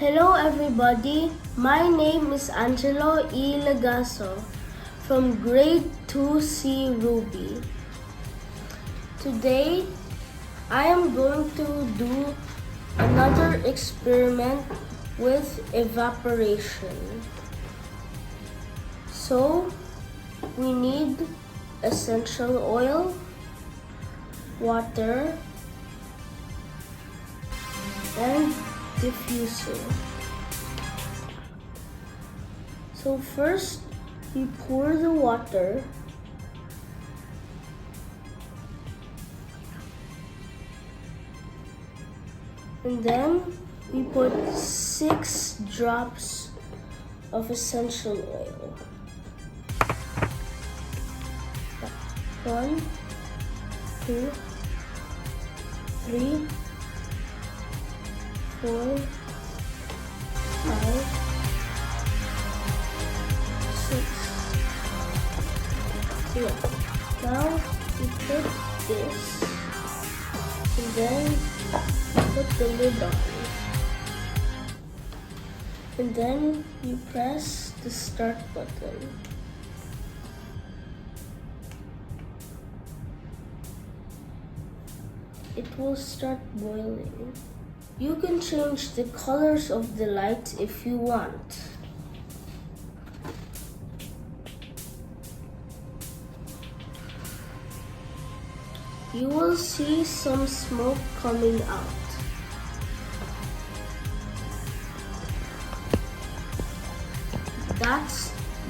Hello everybody, my name is Angelo Lagazo from grade 2C Ruby. Today, I am going to do another experiment with evaporation. So, we need essential oil, water, and diffuser. So first, we pour the water and then we put 6 drops of essential oil. 1, 2, 3, 4, 5, 6. Yeah. Now we put this and then put the lid on. And then you press the start button. It will start boiling. You can change the colors of the light if you want. You will see some smoke coming out.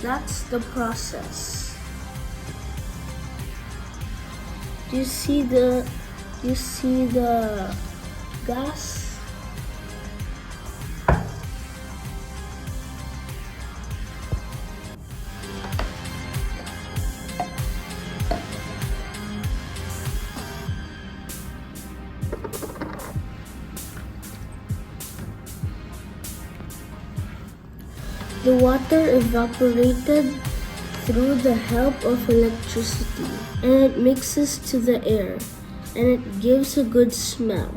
That's the process. Do you see the gas? The water evaporated through the help of electricity, and it mixes to the air, and it gives a good smell.